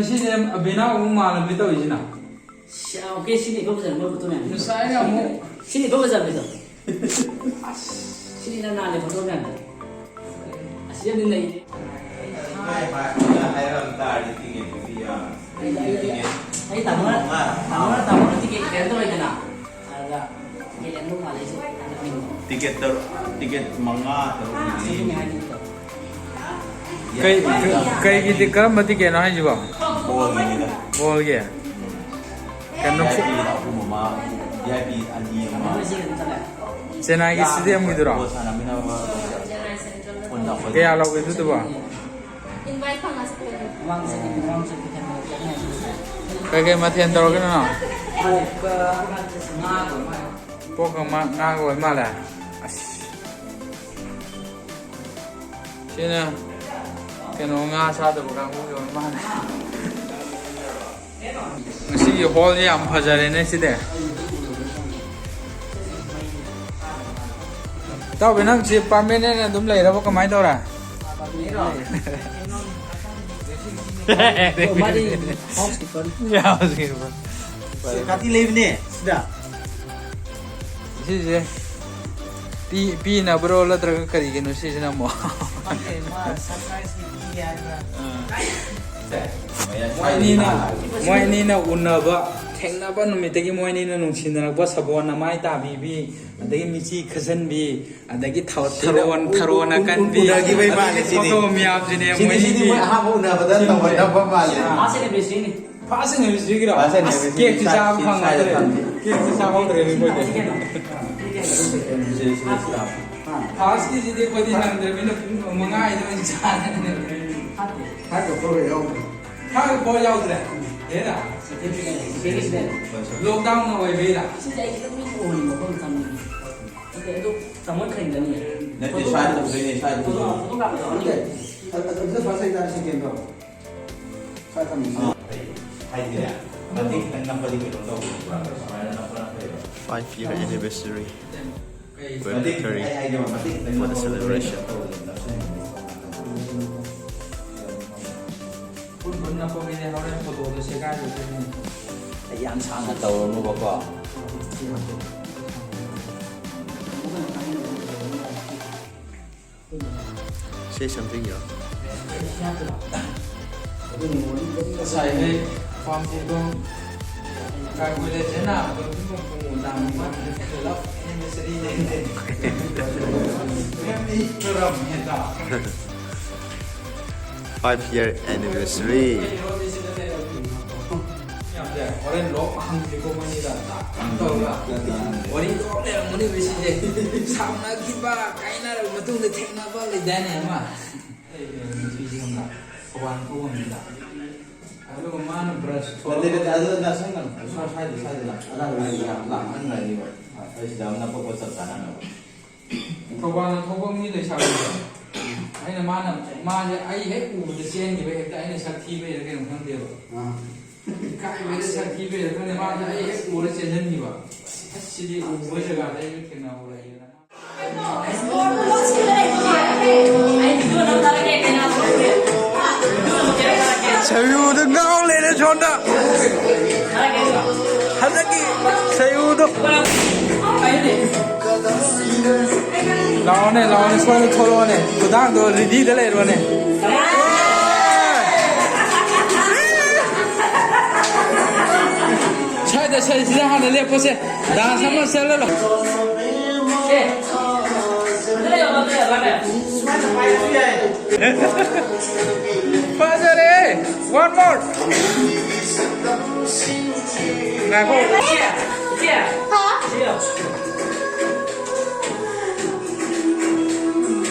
ꯉꯁꯤꯁꯦ ꯑꯕꯦꯅꯥ ꯑꯃꯨꯛ ꯃꯥꯜꯂꯝꯃꯤ ꯇꯧꯔꯤꯁꯤꯅ 오케이 신이 보자 뭐 보면 ꯉꯁꯥꯏꯅ ꯑꯃꯨꯛ 신이 보자 그래서 신이 나나네 보면 아시는 내 아이 다모나 티켓 렌터로 있잖아 알아 이게 렌터 말이지 tiket manga ꯀꯩꯒꯤꯗꯤ ꯀꯔꯝꯕ ꯇꯤꯀꯦꯠꯅꯣ ꯍꯥꯏꯁꯤꯕꯣ ꯕꯣꯜꯒꯤ ꯀꯩꯅꯣ ꯆꯦꯟꯅꯥꯏꯒꯤ ꯁ꯭ꯇꯦꯗꯤꯌꯝꯒꯤꯗꯨꯔꯣ ꯀꯌꯥ ꯂꯧꯒꯦ ꯑꯗꯨꯗꯨꯕꯣ ꯀꯩꯀꯩ ꯃꯊꯦꯜ ꯇꯧꯔꯒꯦꯅꯣ ꯄꯣꯛꯀ ꯉꯥꯒ ꯑꯣꯏ ꯃꯥꯜꯂꯦ ꯑꯁ ꯁꯤꯅ ꯀꯩꯅꯣ ꯉꯥ ꯆꯥꯗꯕ ꯀꯥꯡꯕꯨꯒꯤ ꯑꯣꯏ ꯃꯥꯜꯂꯦ ꯉꯁꯤꯒꯤ ꯍꯣꯜꯁꯦ ꯌꯥꯝ ꯐꯖꯔꯦꯅꯦ ꯁꯤꯗꯤ ꯇꯧꯕꯤ ꯅꯪ ꯁꯤ ꯄꯥꯔꯃꯦꯅꯦꯟ ꯑꯗꯨꯝ ꯂꯩꯔꯕ ꯀꯃꯥꯏꯅ ꯇꯧꯔꯦ kati leibne sida ꯁꯤꯁꯦ ꯄꯤꯅꯕ꯭ꯔꯣ ꯅꯠꯇ꯭ꯔꯒ ꯀꯔꯤꯒꯤꯅꯣ ꯁꯤꯁꯤꯅ ꯑꯃꯨꯛ ꯃꯣꯏ ꯑꯅꯤꯅ ꯎꯅꯕ ꯊꯦꯡꯅꯕ ꯅꯨꯃꯤꯠꯇꯒꯤ ꯃꯣꯏ ꯑꯅꯤꯅ ꯅꯨꯡꯁꯤꯅꯔꯛꯄ ꯁꯥꯕꯣꯟ ꯑꯃꯥꯏ ꯇꯥꯕꯤꯕꯤ ꯑꯗꯒꯤ ꯃꯤꯆꯤ ꯈꯁꯟꯕꯤ ꯑꯗꯒꯤ ꯊꯔꯣꯟ ꯑꯀꯟꯕꯤ ꯐꯣꯇꯣ ꯃꯌꯥꯝꯁꯤꯅꯦ ꯃꯣꯏ ꯑꯅꯤꯒꯤ 아세네 베스니 ꯐꯥꯁ ꯑꯦꯅꯤꯚꯔꯁꯔꯤꯒꯤꯔꯣ ꯀꯦꯛꯁꯤ ꯆꯥꯕ ꯐꯪꯉꯗ꯭ꯔꯦ ꯀꯦꯛꯁꯤ ꯆꯥꯍꯧꯗ꯭ꯔꯦ ꯃꯣꯏꯗꯤ ꯐꯥꯁꯀꯤꯁꯤꯗꯤ ꯑꯩꯈꯣꯏꯗꯤ ꯅꯪꯗ꯭ꯔꯕꯅꯤꯅ ꯄꯨꯡ 5 ꯑꯣꯏꯅ ꯆꯥꯔꯦ ꯊꯥꯒ ꯄꯣꯠ ꯌꯥꯎꯗ꯭ꯔꯦ ꯍꯦꯔꯥ lockdown ꯑꯣꯏꯕꯩꯔꯥ 진짜 이게 좀 오는 거 그런 사람이 근데 또 정말 큰 거니 nati side udine side foto 가면 아니 अगर फर्स्ट इधर से गेम करो साथ में idea nanti kita nampak di video tahu mana nampak 5-year anniversary nanti preparatory idea nanti for the celebration. ꯄꯨꯟꯅ ꯄꯣꯛꯏꯅꯦ ꯍꯣꯔꯦꯟ ꯐꯣꯇꯣꯗꯣ ꯁꯦꯒꯥꯏꯔꯨꯗꯣꯏꯅꯦ yang sangat tahu nu bapak Say something, yo. Sai hayความจริงก็การคุยเลยชนะก็ที่ผมคงตามมันคือรับแอนนิเวอร์ซารีเด่นๆแบบนี้ก็รำเห็นตา 5-year anniversary. Orang lok hangi ko manila tahu lah. Orang itu apa yang muni bersih sama kita kaina betul the teknaba le dana mah. Bersih kamla. Kawan ko manila. Aduh mana brush. nanti kita ada nasi kan side lah ada lagi lah mana ni sudah nampak konsep sana Kawan ko ni le sabi. Aina mana ai he u de chen ni be ta aina sakthi be ke nong de ba. Kai be de sakthi be ke ne ma ai he u de chen ni ba. Sidi u bo jaga de ke na ho la ye na. Sayudo ngao le de chonda. Hazaki sayudo. Laone sono tolone. Kudang do ready de le ro ne. Chai de chai sida han le pose. Da sama sel lo. Fazere. One more. Ngako.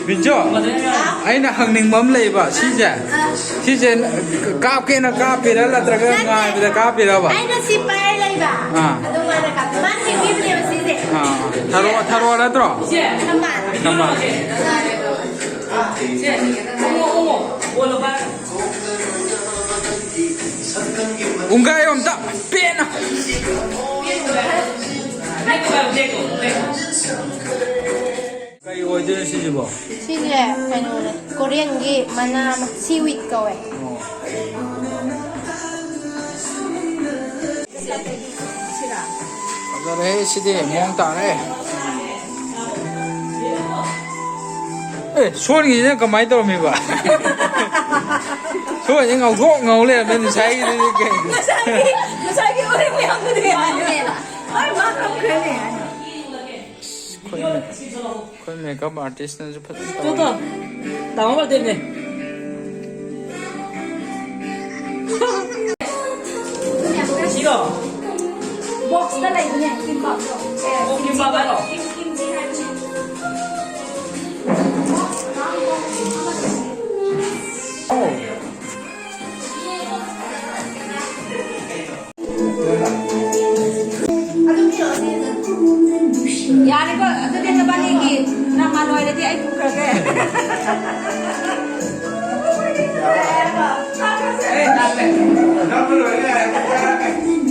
Binjo, aina hangning mam lei ba sije kap ke na kap pira la traga ngai bida kap pira ba aina si pai lai ba adu mana kap man ni bibli ba sije tharo la tro nama ungai om ta pena Kai order sijibo. sije ano Korean gi mana seaweed kawe ꯐꯖꯔꯦ ꯁꯤꯗꯤ ꯃꯑꯣꯡ ꯇꯥꯔꯦ ꯁꯣꯟꯒꯤꯁꯤꯅ ꯀꯃꯥꯏꯅ ꯇꯧꯔꯝꯃꯤꯕ ꯁꯣꯟꯁꯤ ꯉꯧꯊꯣꯛ ꯉꯧ ꯂꯩꯔꯝꯃꯦ ꯉꯁꯥꯏꯒꯤꯗꯨꯗꯤ ꯀꯩ Masagi ulit mo yung duri. Ay, makam ka niya. ꯑꯩꯈꯣꯏ makeup ꯑꯥꯔꯇꯤꯁꯅꯁꯨ ꯐꯖꯅ 또 ꯇꯧꯋꯤ 나만 말 때문에. 싫어. Box na lang niya. Kimbap. 김밥 알아. Kimchi hachi. Yani ko, ito din na baligi. Na manoy na di ay kukrage.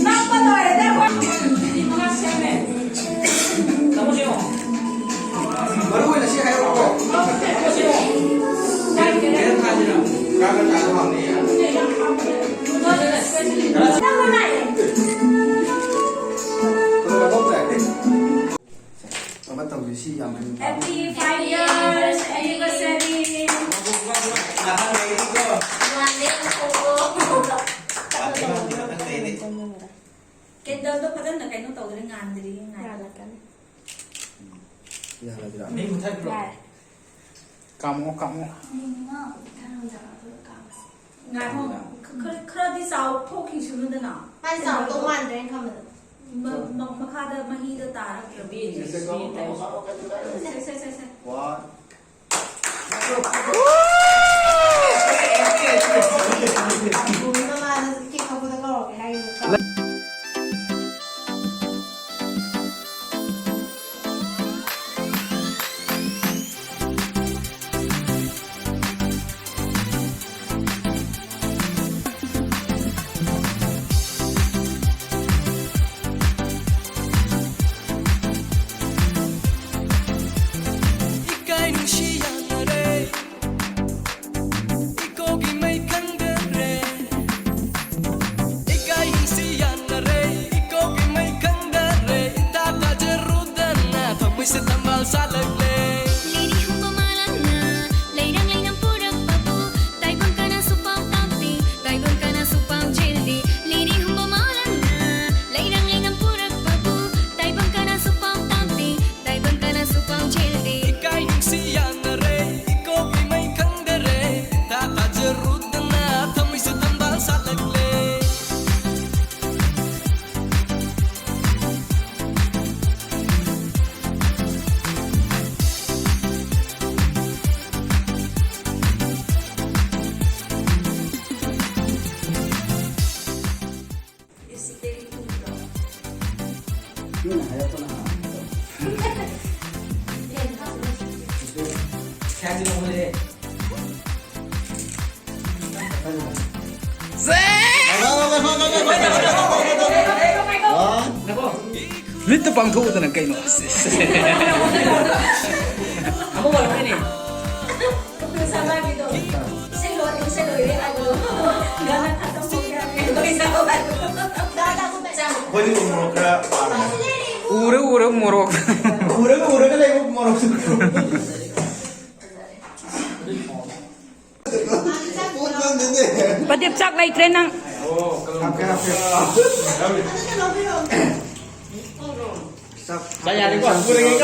Napanoy na di. 너무 싫어. Baru na siya kayo ko. 너무 싫어. Kakak tak faham ni. Tama na eh. Kalau kau tak. Apa tahu si yang main. Happy 5 years anniversary. Cái đơn đó phải là cái nó tàu đến ngàn gì đi ngàn là cái Ya, tidak. 네 못할 거. กำเอากำเอา ngàn không khơi đi sau phô khi xuống nữa nào 慢早动慢的人他们 mà khai được mà hi được tả kiểu bị sai. Wah.妈妈的健康不能够给他用的。 리트 방토우드는 게임 없어. 아무 말 못해. Từ sau ba video xin lỗi với anh luôn gana thật không phục em tôi sao bạn Boleh umur ke? 우르 모로. Urang kan lagi mau orang suku. và tiếp chắc lại trên năng 빨리 안 입고 뿌리니까.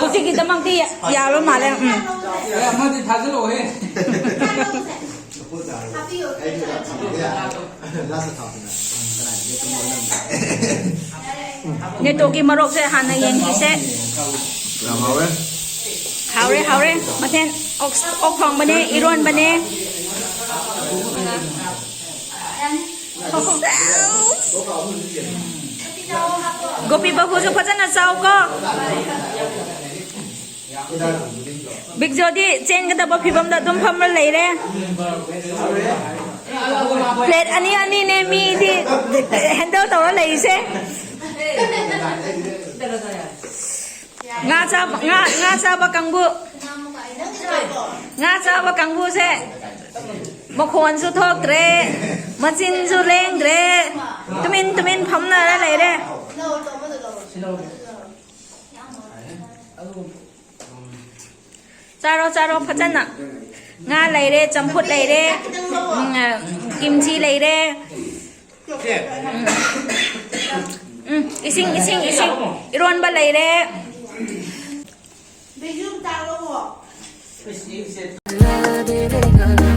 혹시 kita mang ti ya lo mà lên 야, 한마디 다 들어 해. nghe tôi kia Morocco sẽ hàn này yên sẽ Làm mau đấy. hào đấy mà thêm ốc phòng bên đây iron bên đây gopi bahu cho phát na sao có big jodi chen cái đập phi bom đã đâm pham lấy đấy plate ani ne mi đi handle tàu nó lấy xe nga cha ba kangbu nga cha ba kangbu se ma khon su thok tre ma chin su leng tre tumin pham na la le re 실어오게. 아이고. Charo phajana. Nga leire, champut leire, kimchi leire. Ising. Ironba leire. Bây giờ tao đâu Cái gì sẽ La de